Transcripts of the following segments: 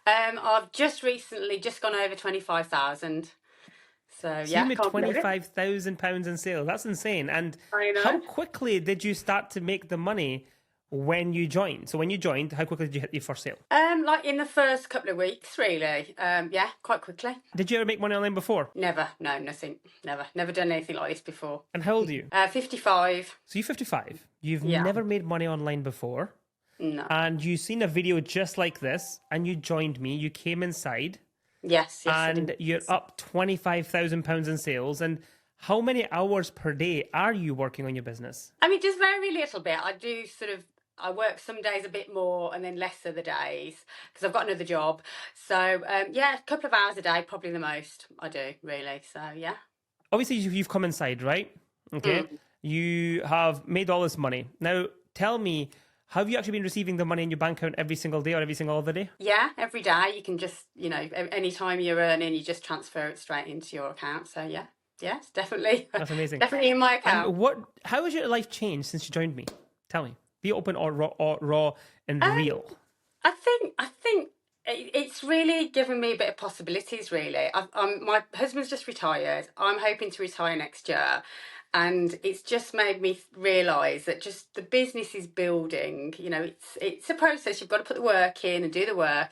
I've just recently just gone over 25,000. So So you yeah, made can't believe it. £25,000 in sales. That's insane. And I how know. quickly did you start to make the money when you joined? So when you joined, how quickly did you hit your first sale? Like in the first couple of weeks, really. Yeah, quite quickly. Did you ever make money online before? Never, no, nothing. Never done anything like this before. And how old are you? 55. So you're 55. You've Yeah, never made money online before. no. And you seen a video just like this, and you joined me. You came inside, Yes, I do. and you're up £25,000 in sales. And how many hours per day are you working on your business? I mean, just very little bit. I do sort of. I work some days a bit more and then less other days because I've got another job. So yeah, a couple of hours a day, probably the most I do, really. So yeah. Obviously, you've come inside, right? Okay. Mm. You have made all this money. Now, tell me, have you actually been receiving the money in your bank account every single day or every single other day? Yeah, every day you can just, any time you're earning, you just transfer it straight into your account. So yeah, yes, definitely, That's amazing. definitely in my And account. how has your life changed since you joined me? Tell me. Be open or raw and Um, real. I think it's really given me a bit of possibilities. Really, my husband's just retired. I'm hoping to retire next year, and it's just made me realise that just the business is building. It's a process. You've got to put the work in and do the work,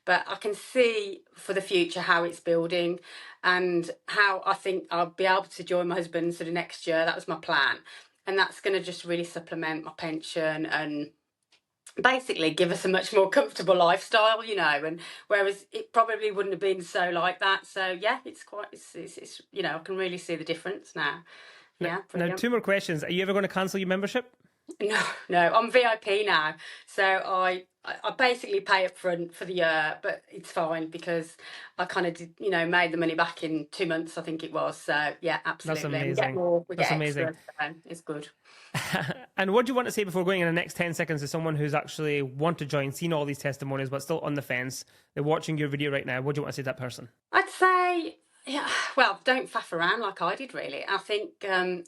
but I can see for the future how it's building, and how I think I'll be able to join my husband sort of next year. That was my plan, and that's going to just really supplement my pension and basically give us a much more comfortable lifestyle, and whereas it probably wouldn't have been so like that. So yeah, I can really see the difference now. Now, Yeah, now, brilliant. two more questions. Are you ever going to cancel your membership? No, no, I'm VIP now, so I basically pay up front for the year, but it's fine because I kind of did, made the money back in 2 months, I think it was. So yeah, That's absolutely, and we get amazing. more, we That's get amazing. extra, so it's good. And what do you want to say before going in the next 10 seconds to someone who's actually want to join, seen all these testimonies, but still on the fence? They're watching your video right now. What do you want to say to that person? I'd say, yeah, well, don't faff around like I did, really. I think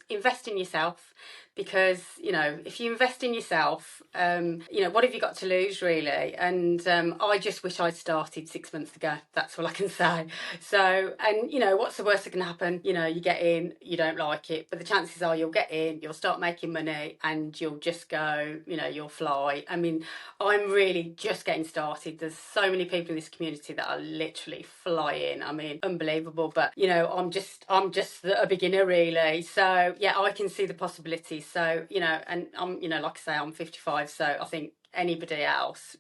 invest in yourself because, if you invest in yourself, what have you got to lose, really? And I just wish I'd started 6 months ago. That's all I can say. So, and, what's the worst that can happen? You get in, you don't like it, but the chances are you'll get in, you'll start making money, and you'll just go, you'll fly. I mean, I'm really just getting started. There's so many people in this community that are literally flying. I mean, unbelievable. But I'm just a beginner, really. So yeah, I can see the possibilities. So and I'm like I say, I'm 55. So I think anybody else